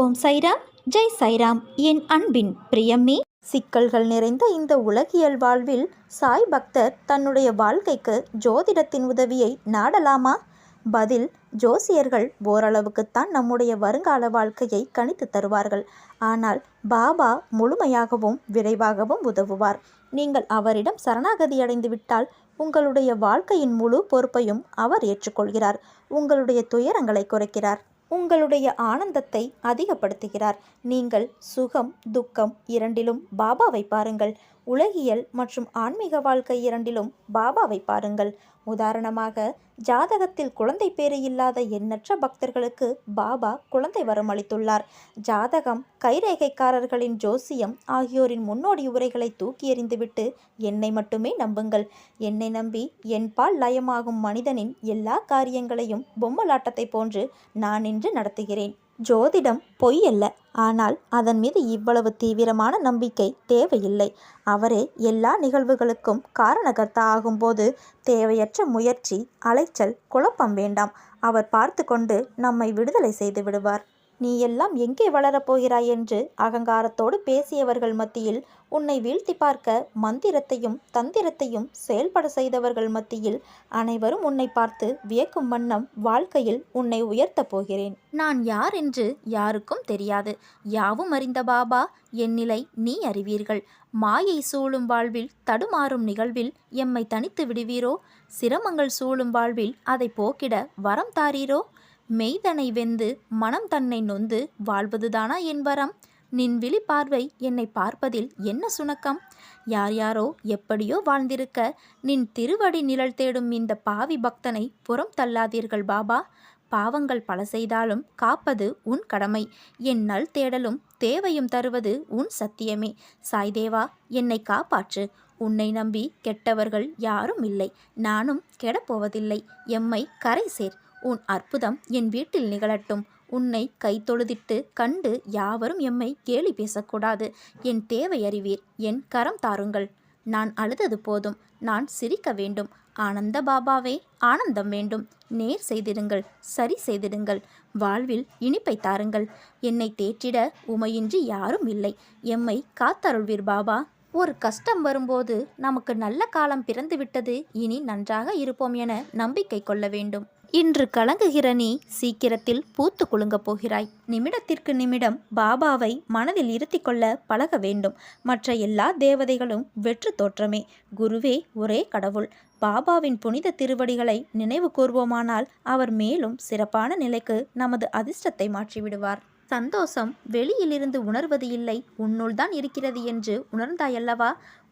ஓம் சைராம், ஜெய் சைராம். என் அன்பின் பிரியமே, சிக்கல்கள் நிறைந்த இந்த உலகியல் வாழ்வில் சாய் பக்தர் தன்னுடைய வாழ்க்கைக்கு ஜோதிடத்தின் உதவியை நாடலாமா? பதில்: ஜோசியர்கள் ஓரளவுக்குத்தான் நம்முடைய வருங்கால வாழ்க்கையை கணித்து தருவார்கள். ஆனால் பாபா முழுமையாகவும் விரைவாகவும் உதவுவார். நீங்கள் அவரிடம் சரணாகதி அடைந்து விட்டால் உங்களுடைய வாழ்க்கையின் முழு பொறுப்பையும் அவர் ஏற்றுக்கொள்கிறார். உங்களுடைய துயரங்களை குறைக்கிறார். உங்களுடைய ஆனந்தத்தை அதிகப்படுத்துகிறார். நீங்கள் சுகம் துக்கம் இரண்டிலும் பாபாவை பாருங்கள். உலகியல் மற்றும் ஆன்மீக வாழ்க்கை இரண்டிலும் பாபாவை பாருங்கள். உதாரணமாக, ஜாதகத்தில் குழந்தை பேறு இல்லாத எண்ணற்ற பக்தர்களுக்கு பாபா குழந்தை வரம் அளித்துள்ளார். ஜாதகம், கைரேகைக்காரர்களின் ஜோசியம் ஆகியோரின் முன்னோடி உரைகளை தூக்கி எறிந்துவிட்டு என்னை மட்டுமே நம்புங்கள். என்னை நம்பி என்பால் லயமாகும் மனிதனின் எல்லா காரியங்களையும் பொம்மலாட்டத்தை போன்று நான் இன்று நடத்துகிறேன். ஜோதிடம் பொய் அல்ல. ஆனால் அதன் மீது இவ்வளவு தீவிரமான நம்பிக்கை தேவையில்லை. அவரே எல்லா நிகழ்வுகளுக்கும் காரணகர்த்தா ஆகும்போது தேவையற்ற முயற்சி, அலைச்சல், குழப்பம் வேண்டாம். அவர் பார்த்து கொண்டு நம்மை விடுதலை செய்து விடுவார். நீ எல்லாம் எங்கே வளரப்போகிறாய் என்று அகங்காரத்தோடு பேசியவர்கள் மத்தியில் உன்னை வீழ்த்தி பார்க்க மந்திரத்தையும் தந்திரத்தையும் செயல்பட செய்தவர்கள் மத்தியில் அனைவரும் உன்னை பார்த்து வியக்கும் வண்ணம் வாழ்க்கையில் உன்னை உயர்த்தப் போகிறேன். நான் யார் என்று யாருக்கும் தெரியாது. யாவும் அறிந்த பாபா என் நிலை நீ அறிவீர்கள். மாயை சூழும் வாழ்வில், தடுமாறும் நிகழ்வில் எம்மை தனித்து விடுவீரோ? சிரமங்கள் சூழும் வாழ்வில் அதை போக்கிட வரம் தாரீரோ? மெய்தனை வெந்து மனம் தன்னை நொந்து வாழ்வதுதானா என் வரம்? நின் விழி பார்வை என்னை பார்ப்பதில் என்ன சுணக்கம்? யார் யாரோ எப்படியோ வாழ்ந்திருக்க நின் திருவடி நிழல் தேடும் இந்த பாவி பக்தனை புறம் தள்ளாதீர்கள் பாபா. பாவங்கள் பல செய்தாலும் காப்பது உன் கடமை. என் நல் தேடலும் தேவையும் தருவது உன் சத்தியமே. சாய்தேவா, என்னை காப்பாற்று. உன்னை நம்பி கெட்டவர்கள் யாரும் இல்லை. நானும் கெடப்போவதில்லை. எம்மை கரை சேர். உன் அற்புதம் என் வீட்டில் நிகழட்டும். உன்னை கைத்தொழுதிட்டு கண்டு யாவரும் எம்மை கேலி பேசக்கூடாது. என் தேவை அறிவீர். என் கரம் தாருங்கள். நான் அழுதது போதும். நான் சிரிக்க வேண்டும். ஆனந்த பாபாவே, ஆனந்தம் வேண்டும். நேர் செய்திடுங்கள், சரி செய்திடுங்கள். வாழ்வில் இனிப்பை தாருங்கள். என்னை தேற்றிட உமையின்றி யாரும் இல்லை. எம்மை காத்தருள்வீர் பாபா. ஒரு கஷ்டம் வரும்போது நமக்கு நல்ல காலம் பிறந்துவிட்டது, இனி நன்றாக இருப்போம் என நம்பிக்கை கொள்ள வேண்டும். இன்று கலங்குகிற நீ சீக்கிரத்தில் பூத்து குலுங்கப் போகிறாய். நிமிடத்திற்கு நிமிடம் பாபாவை மனதில் இருத்தி கொள்ள பழக வேண்டும். மற்ற எல்லா தேவதைகளும் வெற்று தோற்றமே. குருவே ஒரே கடவுள். பாபாவின் புனித திருவடிகளை நினைவு கூர்வோமானால் அவர் மேலும் சிறப்பான நிலைக்கு நமது அதிர்ஷ்டத்தை மாற்றிவிடுவார். சந்தோஷம் வெளியிலிருந்து உணர்வது இல்லை, உன்னுள் தான் இருக்கிறது என்று உணர்ந்தாயல்லவா?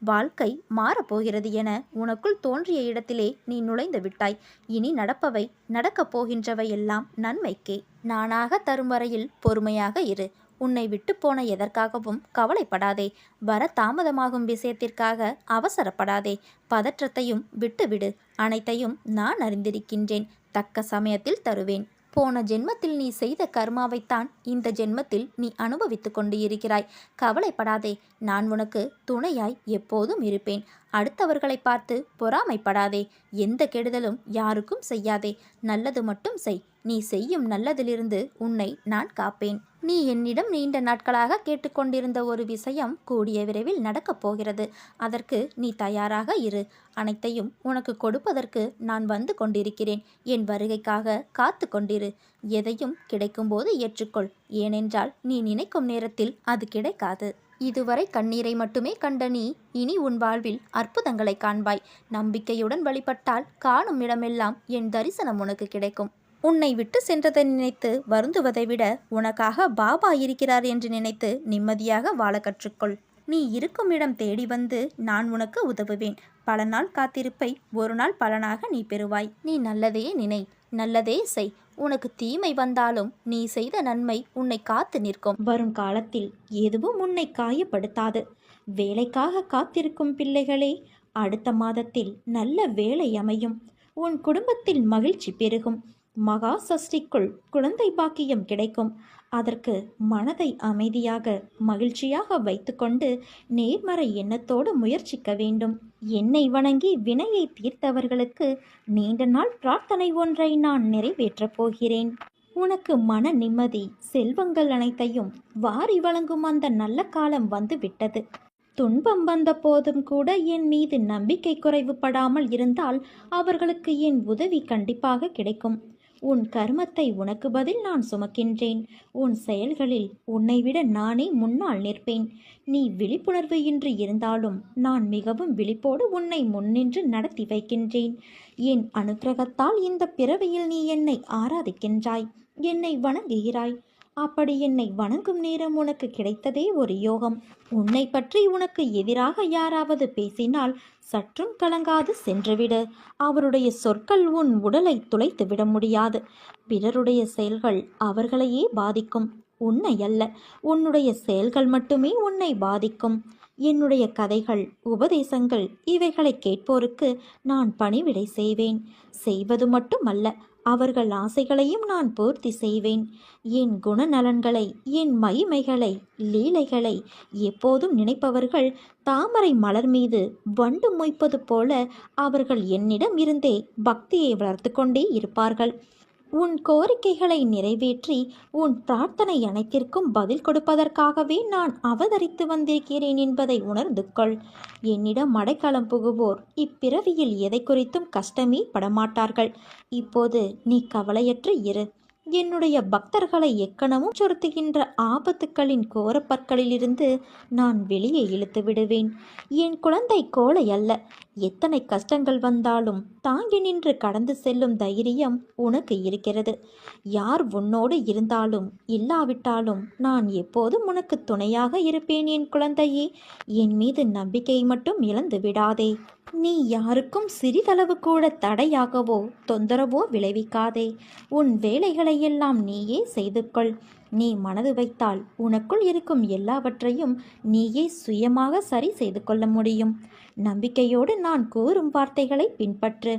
வாழ்க்கை மாறப்போகிறது என உனக்குள் தோன்றிய இடத்திலே நீ நுழைந்து விட்டாய். இனி நடப்பவை, நடக்கப் போகின்றவை எல்லாம் நன்மைக்கே. நானாக தரும் வரையில் பொறுமையாக இரு. உன்னை விட்டு போன எதற்காகவும் கவலைப்படாதே. வர தாமதமாகும் விஷயத்திற்காக அவசரப்படாதே. பதற்றத்தையும் விட்டுவிடு. அனைத்தையும் நான் அறிந்திருக்கின்றேன். தக்க சமயத்தில் தருவேன். போன ஜென்மத்தில் நீ செய்த கர்மாவைத்தான் இந்த ஜென்மத்தில் நீ அனுபவித்து கொண்டு இருக்கிறாய். கவலைப்படாதே. நான் உனக்கு துணையாய் எப்போதும் இருப்பேன். அடுத்தவர்களை பார்த்து பொறாமைப்படாதே. எந்த கெடுதலும் யாருக்கும் செய்யாதே. நல்லது மட்டும் செய். நீ செய்யும் நல்லதிலிருந்து உன்னை நான் காப்பேன். நீ என்னிடம் நீண்ட நாட்களாக கேட்டுக்கொண்டிருந்த ஒரு விஷயம் கூடிய விரைவில் நடக்கப் போகிறது. அதற்கு நீ தயாராக இரு. அனைத்தையும் உனக்கு கொடுப்பதற்கு நான் வந்து கொண்டிருக்கிறேன். என் வருகைக்காக காத்து கொண்டிரு. எதையும் கிடைக்கும்போது ஏற்றுக்கொள். ஏனென்றால் நீ நினைக்கும் நேரத்தில் அது கிடைக்காது. இதுவரை கண்ணீரை மட்டுமே கண்ட நீ இனி உன் வாழ்வில் அற்புதங்களை காண்பாய். நம்பிக்கையுடன் வழிபட்டால் காணும் இடமெல்லாம் என் தரிசனம் உனக்கு கிடைக்கும். உன்னை விட்டு சென்றதை நினைத்து வருந்துவதை விட உனக்காக பாபா இருக்கிறார் என்று நினைத்து நிம்மதியாக வாழ கற்றுக்கொள். நீ இருக்கும் இடம் தேடி வந்து நான் உனக்கு உதவுவேன். பல நாள் காத்திருப்பை ஒரு நாள் பலனாக நீ பெறுவாய். நீ நல்லதே நினை, நல்லதே செய். உனக்கு தீமை வந்தாலும் நீ செய்த நன்மை உன்னை காத்து நிற்கும். வரும் காலத்தில் எதுவும் உன்னை காயப்படுத்தாது. வேலைக்காக காத்திருக்கும் பிள்ளைகளே, அடுத்த மாதத்தில் நல்ல வேலை அமையும். உன் குடும்பத்தில் மகிழ்ச்சி பெருகும். மகா சஷ்டிக்குள் குழந்தை பாக்கியம் கிடைக்கும். அதற்கு மனதை அமைதியாக மகிழ்ச்சியாக வைத்துக்கொண்டு நேர்மறை எண்ணத்தோடு முயற்சிக்க வேண்டும். என்னை வணங்கி வினையை தீர்த்தவர்களுக்கு நீண்ட நாள் பிரார்த்தனை ஒன்றை நான் நிறைவேற்றப் போகிறேன். உனக்கு மன நிம்மதி, செல்வங்கள் அனைத்தையும் வாரி வழங்கும் அந்த நல்ல காலம் வந்து விட்டது. துன்பம் வந்த போதும் கூட என் மீது நம்பிக்கை குறைவுபடாமல் இருந்தால் அவர்களுக்கு என் உதவி கண்டிப்பாக கிடைக்கும். உன் கர்மத்தை உனக்கு பதில் நான் சுமக்கின்றேன். உன் செயல்களில் உன்னை விட நானே முன்னால் நிற்பேன். நீ விழிப்புணர்வு இன்றி இருந்தாலும் நான் மிகவும் விழிப்போடு உன்னை முன்னின்று நடத்தி வைக்கின்றேன். என் அனுக்கிரகத்தால் இந்த பிறவியில் நீ என்னை ஆராதிக்கின்றாய், என்னை வணங்குகிறாய். அப்படி என்னை வணங்கும் நேரம் உனக்கு கிடைத்ததே ஒரு யோகம். உன்னை பற்றி உனக்கு எதிராக யாராவது பேசினால் சற்றும் கலங்காது சென்றுவிடு. அவருடைய சொற்கள் உன் உடலை துளைத்து விட முடியாது. பிறருடைய செயல்கள் அவர்களையே பாதிக்கும், உன்னை அல்ல. உன்னுடைய செயல்கள் மட்டுமே உன்னை பாதிக்கும். என்னுடைய கதைகள், உபதேசங்கள் இவைகளை கேட்போருக்கு நான் பணிவிடை செய்வேன். செய்வது மட்டுமல்ல, அவர்கள் ஆசைகளையும் நான் பூர்த்தி செய்வேன். என் குணநலன்களை, என் மகிமைகளை, லீலைகளை எப்போதும் நினைப்பவர்கள் தாமரை மலர் மீது வண்டு மொய்ப்பது போல அவர்கள் என்னிடம் இருந்தே பக்தியை வளர்த்து கொண்டே இருப்பார்கள். உன் கோரிக்கைகளை நிறைவேற்றி உன் பிரார்த்தனை அனைத்திற்கும் பதில் கொடுப்பதற்காகவே நான் அவதரித்து வந்திருக்கிறேன் என்பதை உணர்ந்து கொள். என்னிடம் அடைக்கலம் புகுவோர் இப்பிறவியில் எதை குறித்தும் கஷ்டமே படமாட்டார்கள். இப்போது நீ கவலையற்று இரு. என்னுடைய பக்தர்களை எக்கணமும் சொருத்துகின்ற ஆபத்துக்களின் கோரப்பற்களிலிருந்து நான் வெளியே இழுத்து விடுவேன். என் குழந்தை கோழை அல்ல. எத்தனை கஷ்டங்கள் வந்தாலும் தாங்கி நின்று கடந்து செல்லும் தைரியம் உனக்கு இருக்கிறது. யார் உன்னோடு இருந்தாலும் இல்லாவிட்டாலும் நான் எப்போதும் உனக்கு துணையாக இருப்பேன் என் குழந்தையே. என் மீது நம்பிக்கை மட்டும் இழந்து விடாதே. நீ யாருக்கும் சிறிதளவு கூட தடையாகவோ தொந்தரவோ விளைவிக்காதே. உன் வேலைகளையெல்லாம் நீயே செய்து கொள். நீ மனது வைத்தால் உனக்குள் இருக்கும் எல்லாவற்றையும் நீயே சுயமாக சரி செய்து கொள்ள முடியும். நம்பிக்கையோடு நான் கூறும் வார்த்தைகளை பின்பற்று.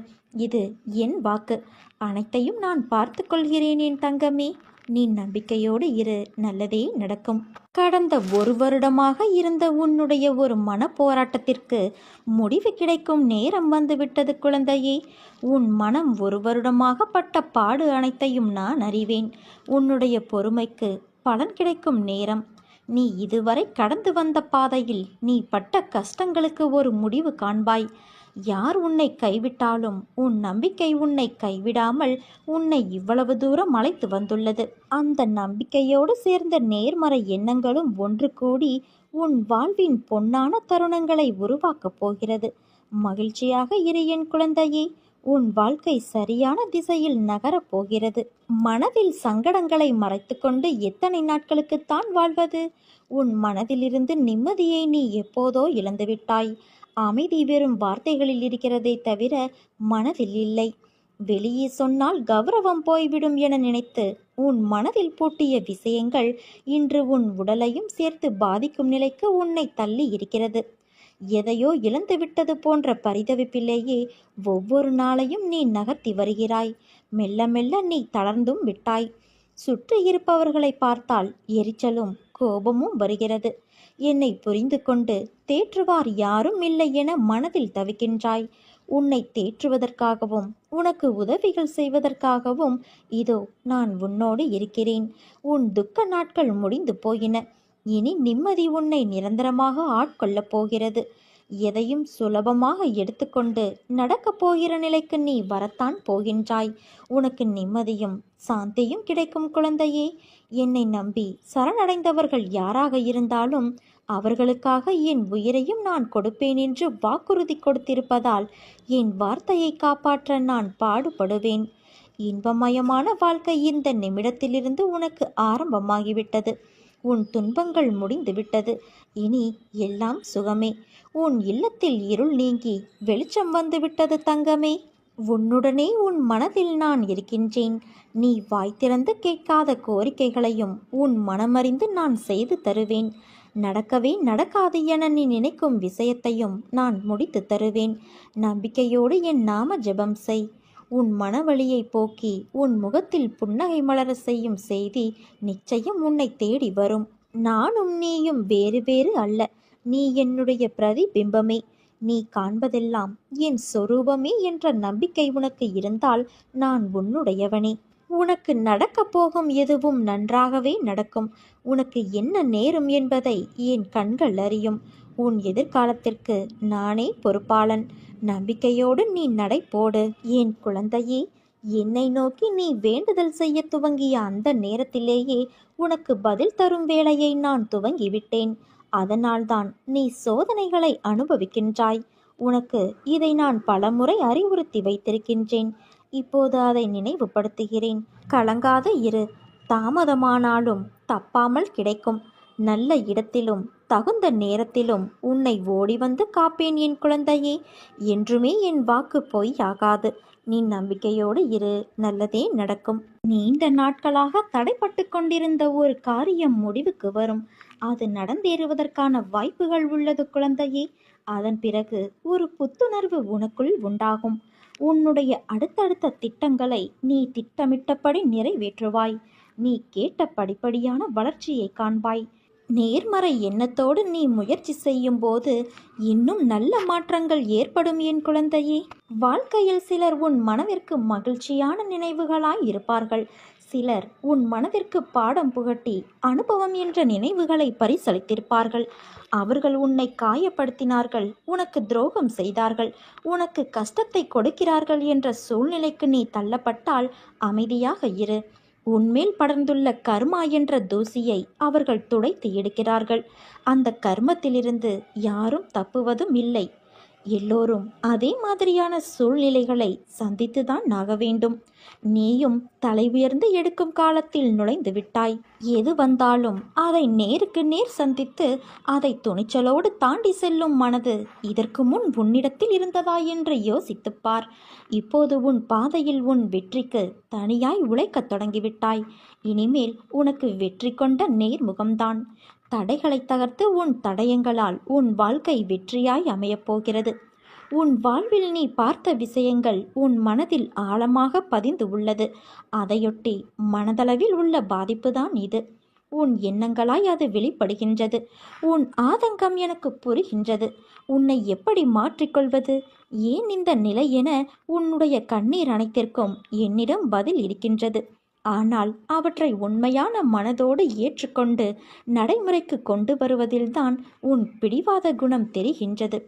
இது என் வாக்கு. அனைத்தையும் நான் பார்த்து கொள்கிறேன் என் தங்கமே. நீ நம்பிக்கையோடு இரு, நல்லதே நடக்கும். கடந்த 1 வருடமாக இருந்த உன்னுடைய ஒரு மன போராட்டத்திற்கு முடிவு கிடைக்கும் நேரம் வந்துவிட்டது குழந்தையே. உன் மனம் 1 வருடமாக பட்ட பாடு அனைத்தையும் நான் அறிவேன். உன்னுடைய பொறுமைக்கு பலன் கிடைக்கும் நேரம். நீ இதுவரை கடந்து வந்த பாதையில் நீ பட்ட கஷ்டங்களுக்கு ஒரு முடிவு காண்பாய். யார் உன்னை கைவிட்டாலும் உன் நம்பிக்கை உன்னை கைவிடாமல் உன்னை இவ்வளவு தூரம் அழைத்து வந்துள்ளது. அந்த நம்பிக்கையோடு சேர்ந்த நேர்மறை எண்ணங்களும் ஒன்று கூடி உன் வாழ்வின் பொன்னான தருணங்களை உருவாக்கப் போகிறது. மகிழ்ச்சியாக இரு என் குழந்தையே. உன் வாழ்க்கை சரியான திசையில் நகரப் போகிறது. மனதில் சங்கடங்களை மறைத்துக்கொண்டு எத்தனை நாட்களுக்குத்தான் வாழ்வது? உன் மனதிலிருந்து நிம்மதியை நீ எப்போதோ இழந்துவிட்டாய். அமைதி வெறும் வார்த்தைகளில் இருக்கிறதே தவிர மனதில் இல்லை. வெளியே சொன்னால் கௌரவம் போய்விடும் என நினைத்து உன் மனதில் பூட்டிய விஷயங்கள் இன்று உன் உடலையும் சேர்த்து பாதிக்கும் நிலைக்கு உன்னை தள்ளி இருக்கிறது. எதையோ இழந்துவிட்டது போன்ற பரிதவிப்பிலேயே ஒவ்வொரு நாளையும் நீ நகர்த்தி வருகிறாய். மெல்ல மெல்ல நீ தளர்ந்தும் விட்டாய். சுற்றி இருப்பவர்களை பார்த்தால் எரிச்சலும் கோபமும் வருகிறது. என்னை புரிந்து கொண்டு தேற்றுவார் யாரும் இல்லை என மனதில் தவிக்கின்றாய். உன்னை தேற்றுவதற்காகவும் உனக்கு உதவிகள் செய்வதற்காகவும் இதோ நான் உன்னோடு இருக்கிறேன். உன் துக்க நாட்கள் முடிந்து போயின. இனி நிம்மதி உன்னை நிரந்தரமாக ஆட்கொள்ளப் போகிறது. எதையும் சுலபமாக எடுத்துக்கொண்டு நடக்கப் போகிற நிலைக்கு நீ வரத்தான் போகின்றாய். உனக்கு நிம்மதியும் சாந்தியும் கிடைக்கும் குழந்தையே. என்னை நம்பி சரணடைந்தவர்கள் யாராக இருந்தாலும் அவர்களுக்காக என் உயிரையும் நான் கொடுப்பேன் என்று வாக்குறுதி கொடுத்திருப்பதால் என் வார்த்தையை காப்பாற்ற நான் பாடுபடுவேன். இன்பமயமான வாழ்க்கை இந்த நிமிடத்திலிருந்து உனக்கு ஆரம்பமாகிவிட்டது. உன் துன்பங்கள் முடிந்துவிட்டது. இனி எல்லாம் சுகமே. உன் இல்லத்தில் இருள் நீங்கி வெளிச்சம் வந்துவிட்டது தங்கமே. உன்னுடனே உன் மனதில் நான் இருக்கின்றேன். நீ வாய் திறந்து கேட்காத கோரிக்கைகளையும் உன் மனமறிந்து நான் செய்து தருவேன். நடக்கவே நடக்காது என நீ நினைக்கும் விஷயத்தையும் நான் முடித்து தருவேன். நம்பிக்கையோடு என் நாம ஜெபம் செய். உன் மனவழியை போக்கி உன் முகத்தில் புன்னகை மலர செய்யும் செய்தி நிச்சயம் உன்னை தேடி வரும். நானும் நீயும் வேறு வேறு அல்ல. நீ என்னுடைய பிரதிபிம்பமே. நீ காண்பதெல்லாம் என் சொரூபமே என்ற நம்பிக்கை உனக்கு இருந்தால் நான் உன்னுடையவனே. உனக்கு நடக்கப் போகும் எதுவும் நன்றாகவே நடக்கும். உனக்கு என்ன நேரும் என்பதை என் கண்கள் அறியும். உன் எதிர்காலத்திற்கு நானே பொறுப்பாளன். நம்பிக்கையோடு நீ நடை போடு. என் குழந்தையே, என்னை நோக்கி நீ வேண்டுதல் செய்ய துவங்கிய அந்த நேரத்திலேயே உனக்கு பதில் தரும் வேளையை நான் துவங்கிவிட்டேன். அதனால்தான் நீ சோதனைகளை அனுபவிக்கின்றாய். உனக்கு இதை நான் பலமுறை அறிவுறுத்தி வைத்திருக்கின்றேன். இப்போது அதை நினைவுபடுத்துகிறேன். கலங்காத இரு. தாமதமானாலும் தப்பாமல் கிடைக்கும். நல்ல இடத்திலும் தகுந்த நேரத்திலும் உன்னை ஓடி வந்து காப்பேன் என் குழந்தையே. என்றுமே என் வாக்கு பொய்யாகாது. நீ நம்பிக்கையோடு இரு. நல்லதே நடக்கும். நீண்ட நாட்களாக தடைப்பட்டு கொண்டிருந்த ஒரு காரியம் முடிவுக்கு வரும். அது நடந்தேறுவதற்கான வாய்ப்புகள் உள்ளது குழந்தையே. அதன் பிறகு ஒரு புத்துணர்வு உனக்குள் உண்டாகும். உன்னுடைய அடுத்தடுத்த திட்டங்களை நீ திட்டமிட்டபடி நிறைவேற்றுவாய். நீ கேட்ட படிப்படியான வளர்ச்சியை காண்பாய். நேர்மறை எண்ணத்தோடு நீ முயற்சி செய்யும் போது இன்னும் நல்ல மாற்றங்கள் ஏற்படும் என் குழந்தையே. வாழ்க்கையில் சிலர் உன் மனதிற்கு மகிழ்ச்சியான நினைவுகளாய் இருப்பார்கள். சிலர் உன் மனதிற்கு பாடம் புகட்டி அனுபவம் என்ற நினைவுகளை பரிசளித்திருப்பார்கள். அவர்கள் உன்னை காயப்படுத்தினார்கள், உனக்கு துரோகம் செய்தார்கள், உனக்கு கஷ்டத்தை கொடுக்கிறார்கள் என்ற சூழ்நிலைக்கு நீ தள்ளப்பட்டால் அமைதியாக இரு. உன்மேல் படர்ந்துள்ள கர்மா என்ற தூசியை அவர்கள் துடைத்து எடுக்கிறார்கள். அந்த கர்மத்திலிருந்து யாரும் தப்புவதும் இல்லை. எல்லோரும் அதே மாதிரியான சூழ்நிலைகளை சந்தித்துதான் ஆக வேண்டும். நீயும் தலை உயர்ந்து எடுக்கும் காலத்தில் நுழைந்து விட்டாய். எது வந்தாலும் அதை நேருக்கு நேர் சந்தித்து அதை துணிச்சலோடு தாண்டி செல்லும் மனது இதற்கு முன் உன்னிடத்தில் இருந்ததா என்று யோசித்துப்பார். இப்போது உன் பாதையில் உன் வெற்றிக்கு தனியாய் உழைக்கத் தொடங்கிவிட்டாய். இனிமேல் உனக்கு வெற்றி கொண்ட நேர்முகம்தான். தடைகளை தகர்த்து உன் தடயங்களால் உன் வாழ்க்கை வெற்றியாய் அமையப் போகிறது. உன் வாழ்வில் நீ பார்த்த விஷயங்கள் உன் மனதில் ஆழமாக பதிந்து உள்ளது. அதையொட்டி மனதளவில் உள்ள பாதிப்புதான் இது. உன் எண்ணங்களாய் அது வெளிப்படுகின்றது. உன் ஆதங்கம் எனக்கு புரிகின்றது. உன்னை எப்படி மாற்றிக்கொள்வது, ஏன் இந்த நிலை என உன்னுடைய கண்ணீர் அனைத்திற்கும் என்னிடம் பதில் இருக்கின்றது. ஆனால் அவற்றை உண்மையான மனதோடு ஏற்றுக்கொண்டு நடைமுறைக்கு கொண்டு வருவதில்தான் உன் பிடிவாத குணம் தெரிகின்றது.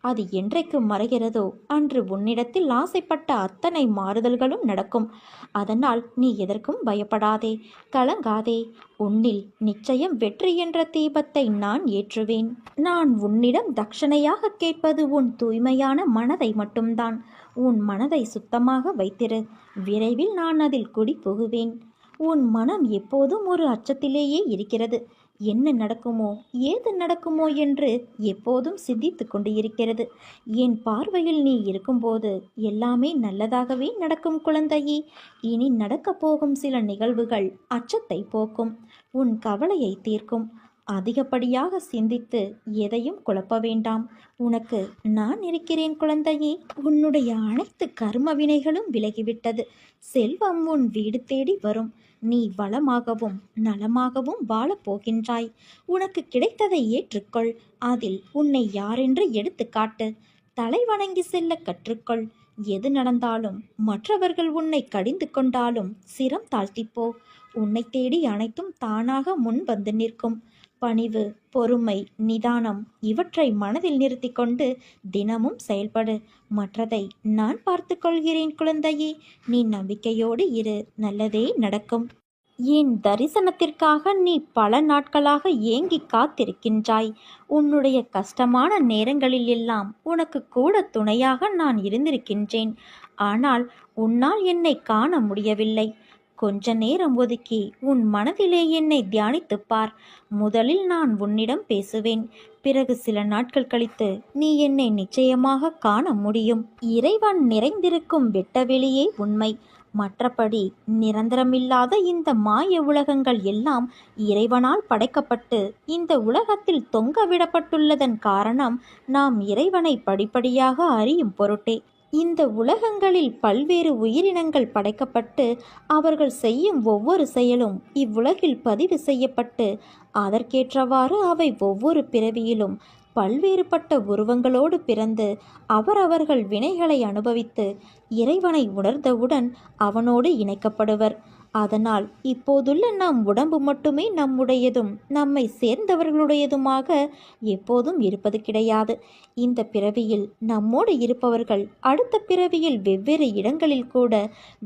அது என்றைக்கு மறைகிறதோ அன்று உன்னிடத்தில் ஆசைப்பட்ட அத்தனை மாறுதல்களும் நடக்கும். அதனால் நீ எதற்கும் பயப்படாதே, கலங்காதே. உன்னில் நிச்சயம் வெற்றி என்ற தீபத்தை நான் ஏற்றுவேன். நான் உன்னிடம் தட்சணையாக கேட்பது உன் தூய்மையான மனதை மட்டும்தான். உன் மனதை சுத்தமாக வைத்திரு. விரைவில் நான் அதில் குடி புகுவேன். உன் மனம் எப்போதும் ஒரு அச்சத்திலேயே இருக்கிறது. என்ன நடக்குமோ ஏது நடக்குமோ என்று எப்போதும் சிந்தித்து கொண்டு இருக்கிறது. என் பார்வையில் நீ இருக்கும்போது எல்லாமே நல்லதாகவே நடக்கும் குழந்தையே. இனி நடக்கப் போகும் சில நிகழ்வுகள் அச்சத்தை போக்கும், உன் கவலையை தீர்க்கும். அதிகப்படியாக சிந்தித்து எதையும் குழப்ப வேண்டாம். உனக்கு நான் இருக்கிறேன் குழந்தையே. உன்னுடைய அனைத்து கர்ம வினைகளும் விலகிவிட்டது. செல்வம் உன் வீடு தேடி வரும். நீ வளமாகவும் நலமாகவும் வாழப் போகின்றாய். உனக்கு கிடைத்ததை ஏற்றுக்கொள். அதில் உன்னை யாரென்று எடுத்து காட்டு. தலை வணங்கி செல்ல கற்றுக்கொள். எது நடந்தாலும் மற்றவர்கள் உன்னை கடிந்து கொண்டாலும் சிரம் தாழ்த்திப்போ. உன்னை தேடி அனைத்தும் தானாக முன் வந்து நிற்கும். பணிவு, பொறுமை, நிதானம் இவற்றை மனதில் நிறுத்தி கொண்டு தினமும் செயல்படு. மற்றதை நான் பார்த்து கொள்கிறேன் குழந்தையே. நீ நம்பிக்கையோடு இரு. நல்லதே நடக்கும். என் தரிசனத்திற்காக நீ பல நாட்களாக ஏங்கி காத்திருக்கின்றாய். உன்னுடைய கஷ்டமான நேரங்களில் எல்லாம் உனக்கு கூட துணையாக நான் இருந்திருக்கின்றேன். ஆனால் உன்னால் என்னை காண முடியவில்லை. கொஞ்ச நேரம் ஒதுக்கி உன் மனதிலே என்னை தியானித்துப் பார். முதலில் நான் உன்னிடம் பேசுவேன். பிறகு சில நாட்கள் கழித்து நீ என்னை நிச்சயமாக காண முடியும். இறைவன் நிறைந்திருக்கும் வெட்டவெளியே உண்மை. மற்றபடி நிரந்தரமில்லாத இந்த மாய உலகங்கள் எல்லாம் இறைவனால் படைக்கப்பட்டு இந்த உலகத்தில் தொங்க விடப்பட்டுள்ளதன் காரணம் நாம் இறைவனை படிப்படியாக அறியும் பொருட்டே. இந்த உலகங்களில் பல்வேறு உயிரினங்கள் படைக்கப்பட்டு அவர்கள் செய்யும் ஒவ்வொரு செயலும் இவ்வுலகில் பதிவு செய்யப்பட்டு அதற்கேற்றவாறு அவை ஒவ்வொரு பிறவியிலும் பல்வேறுபட்ட உருவங்களோடு பிறந்து அவரவர்கள் வினைகளை அனுபவித்து இறைவனை உணர்ந்தவுடன் அவனோடு இணைக்கப்படுவர். அதனால் இப்போதுள்ள நம் உடம்பு மட்டுமே நம்முடையதும் நம்மை சேர்ந்தவர்களுடையதுமாக எப்போதும் இருப்பது கிடையாது. இந்த பிறவியில் நம்மோடு இருப்பவர்கள் அடுத்த பிறவியில் வெவ்வேறு இடங்களில் கூட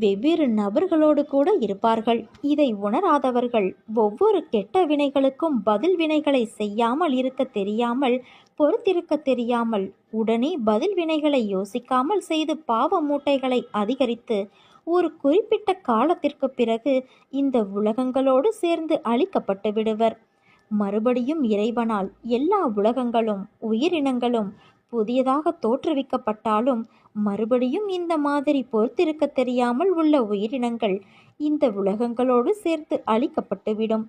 வெவ்வேறு நபர்களோடு கூட இருப்பார்கள். இதை உணராதவர்கள் ஒவ்வொரு கெட்ட வினைகளுக்கும் பதில் வினைகளை செய்யாமல் இருக்க தெரியாமல், பொறுத்திருக்க தெரியாமல், உடனே பதில் வினைகளை யோசிக்காமல் செய்து பாவ மூட்டைகளை அதிகரித்து ஒரு குறிப்பிட்ட காலத்திற்கு பிறகு இந்த உலகங்களோடு சேர்ந்து அழிக்கப்பட்டு விடுவர். மறுபடியும் இறைவனால் எல்லா உலகங்களும் உயிரினங்களும் புதியதாக தோற்றுவிக்கப்பட்டாலும் மறுபடியும் இந்த மாதிரி பொறுத்திருக்க தெரியாமல் உள்ள உயிரினங்கள் இந்த உலகங்களோடு சேர்த்து அழிக்கப்பட்டுவிடும்.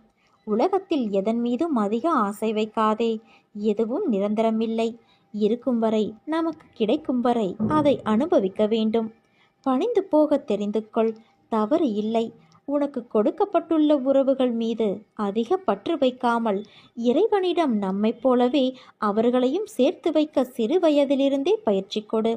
உலகத்தில் எதன் மீதும் அதிக ஆசை வைக்காதே. எதுவும் நிரந்தரமில்லை. இருக்கும் வரை, நமக்கு கிடைக்கும் வரை அதை அனுபவிக்க வேண்டும். பணிந்து போக தெரிந்து கொள். தவறு இல்லை. உனக்கு கொடுக்கப்பட்டுள்ள உறவுகள் மீது அதிக பற்று வைக்காமல் இறைவனிடம் நம்மைப் போலவே அவர்களையும் சேர்த்து வைக்க சிறு வயதிலிருந்தே பயிற்சி கொடு.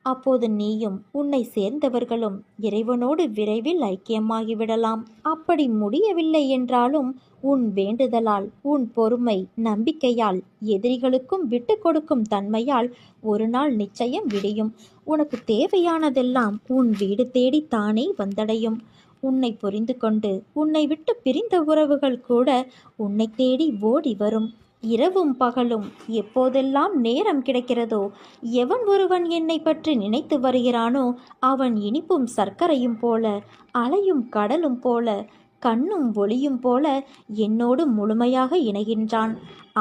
அப்போது நீயும் உன்னை சேர்ந்தவர்களும் இறைவனோடு விரைவில் ஐக்கியமாகிவிடலாம். அப்படி முடியவில்லை என்றாலும் உன் வேண்டுதலால், உன் பொறுமை, நம்பிக்கையால், எதிரிகளுக்கும் விட்டு கொடுக்கும் தன்மையால் ஒரு நாள் நிச்சயம் விடியும். உனக்கு தேவையானதெல்லாம் உன் வீடு தேடி தானே வந்தடையும். உன்னை புரிந்து கொண்டு உன்னை விட்டு பிரிந்த உறவுகள் கூட உன்னை தேடி ஓடி வரும். இரவும் பகலும் எப்போதெல்லாம் நேரம் கிடைக்கிறதோ, எவன் ஒருவன் என்னை பற்றி நினைத்து வருகிறானோ அவன் இனிப்பும் சர்க்கரையும் போல, அலையும் கடலும் போல, கண்ணும் ஒளியும் போல என்னோடு முழுமையாக இணைகின்றான்.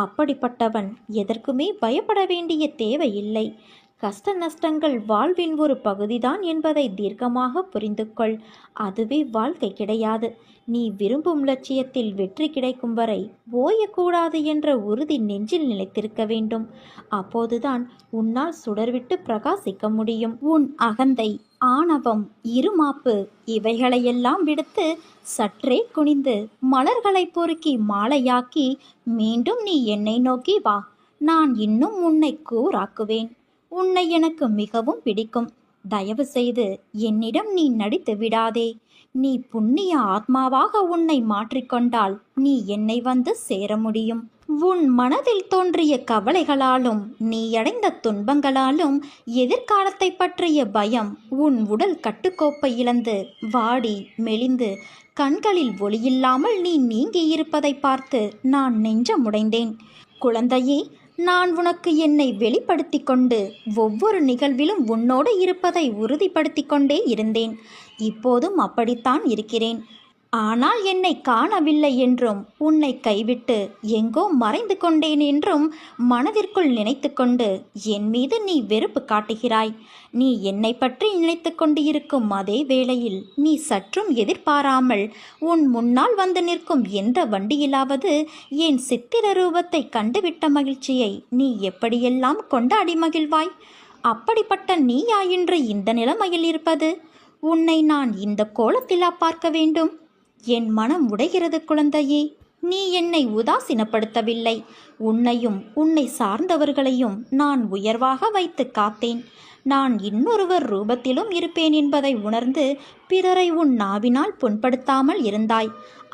அப்படிப்பட்டவன் எதற்குமே பயப்பட வேண்டிய தேவையில்லை. கஷ்ட நஷ்டங்கள் வாழ்வின் ஒரு பகுதிதான் என்பதை தீர்க்கமாக புரிந்து கொள். அதுவே வாழ்க்கை கிடையாது. நீ விரும்பும் லட்சியத்தில் வெற்றி கிடைக்கும் வரை ஓயக்கூடாது என்ற உறுதி நெஞ்சில் நிலைத்திருக்க வேண்டும். அப்போதுதான் உன்னால் சுடர்விட்டு பிரகாசிக்க முடியும். உன் அகந்தை, ஆணவம், இருமாப்பு இவைகளையெல்லாம் விடுத்து சற்றே குனிந்து மலர்களை பொறுக்கி மாலையாக்கி மீண்டும் நீ என்னை நோக்கி வா. நான் இன்னும் உன்னை கூராக்குவேன். உன்னை எனக்கு மிகவும் பிடிக்கும். தயவு செய்து என்னிடம் நீ நடித்து விடாதே. நீ புண்ணிய ஆத்மாவாக உன்னை மாற்றிக்கொண்டால் நீ என்னை வந்து சேர முடியும். உன் மனதில் தோன்றிய கவலைகளாலும் நீ அடைந்த துன்பங்களாலும் எதிர்காலத்தை பற்றிய பயம் உன் உடல் கட்டுக்கோப்பை இழந்து வாடி மெலிந்து கண்களில் ஒளியில்லாமல் நீ நீங்கியிருப்பதை பார்த்து நான் நெஞ்சமுடைந்தேன். குழந்தையே, நான் உனக்கு என்னை வெளிப்படுத்தி கொண்டு ஒவ்வொரு நிகழ்விலும் உன்னோடு இருப்பதை உறுதிப்படுத்தி கொண்டே இருந்தேன். இப்போதும் அப்படித்தான் இருக்கிறேன். ஆனால் என்னை காணவில்லை என்றும் உன்னை கைவிட்டு எங்கோ மறைந்து கொண்டேன் என்றும் மனதிற்குள் நினைத்து கொண்டு என் மீது நீ வெறுப்பு காட்டுகிறாய். நீ என்னை பற்றி நினைத்து கொண்டு இருக்கும் அதே வேளையில் நீ சற்றும் எதிர்பாராமல் உன் முன்னால் வந்து நிற்கும் எந்த வண்டியிலாவது என் சித்திர ரூபத்தை கண்டுவிட்ட மகிழ்ச்சியை நீ எப்படியெல்லாம் கொண்டாடி மகிழ்வாய்? அப்படிப்பட்ட நீயா இன்று இந்த நிலைமையில் இருப்பது? உன்னை நான் இந்த கோலத்திலா பார்க்க வேண்டும்? என் மனம் உடைகிறது குழந்தையே. நீ என்னை உதாசீனப்படுத்தவில்லை. உன்னையும் உன்னை சார்ந்தவர்களையும் நான் உயர்வாக வைத்து காத்தேன். நான் இன்னொருவர் ரூபத்திலும் இருப்பேன் என்பதை உணர்ந்து பிறரை உன் நாவினால் புண்படுத்தாமல் இருந்தாய்.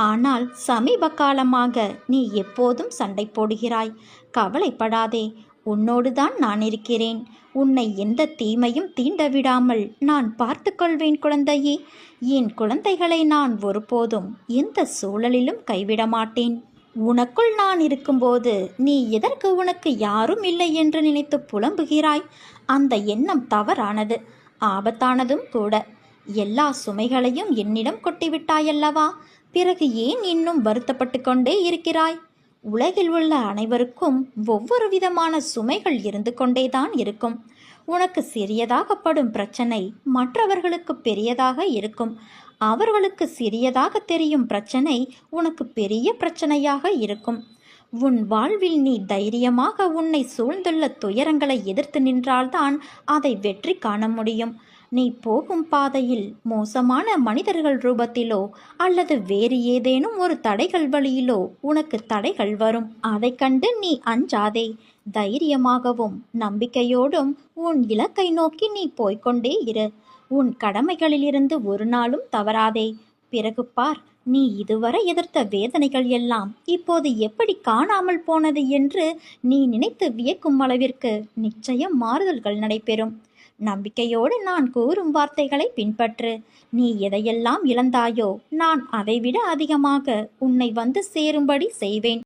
ஆனால் சமீப காலமாக நீ எப்போதும் சண்டை போடுகிறாய். கவலைப்படாதே, உன்னோடுதான் நான் இருக்கிறேன். உன்னை எந்த தீமையும் தீண்டவிடாமல் நான் பார்த்து கொள்வேன் குழந்தையே. என் குழந்தைகளை நான் ஒருபோதும் எந்த சூழலிலும் கைவிட மாட்டேன். உனக்குள் நான் இருக்கும்போது நீ எதற்கு உனக்கு யாரும் இல்லை என்று நினைத்து புலம்புகிறாய்? அந்த எண்ணம் தவறானது, ஆபத்தானதும் கூட. எல்லா சுமைகளையும் என்னிடம் கொட்டிவிட்டாயல்லவா? பிறகு ஏன் இன்னும் வருத்தப்பட்டு கொண்டே இருக்கிறாய்? உலகில் உள்ள அனைவருக்கும் ஒவ்வொரு விதமான சுமைகள் இருந்து கொண்டேதான் இருக்கும். உனக்கு சிறியதாகப்படும் பிரச்சனை மற்றவர்களுக்கு பெரியதாக இருக்கும். அவர்களுக்கு சிறியதாக தெரியும் பிரச்சனை உனக்கு பெரிய பிரச்சனையாக இருக்கும். உன் வாழ்வில் நீ தைரியமாக உன்னை சூழ்ந்துள்ள துயரங்களை எதிர்த்து நின்றால்தான் அதை வெற்றி காண முடியும். நீ போகும் பாதையில் மோசமான மனிதர்கள் ரூபத்திலோ அல்லது வேறு ஏதேனும் ஒரு தடைகள் வழியிலோ உனக்கு தடைகள் வரும். அதை கண்டு நீ அஞ்சாதே. தைரியமாகவும் நம்பிக்கையோடும் உன் இலக்கை நோக்கி நீ போய்கொண்டே இரு. உன் கடமைகளிலிருந்து ஒரு நாளும் தவறாதே. பிறகு பார், நீ இதுவரை எதிர்த்த வேதனைகள் எல்லாம் இப்போது எப்படி காணாமல் போனது என்று நீ நினைத்து வியக்கும் அளவிற்கு நிச்சயம் மாறுதல்கள் நடைபெறும். நம்பிக்கையோடு நான் கூறும் வார்த்தைகளை பின்பற்று. நீ எதையெல்லாம் இழந்தாயோ நான் அதைவிட அதிகமாக உன்னை வந்து சேரும்படி செய்வேன்.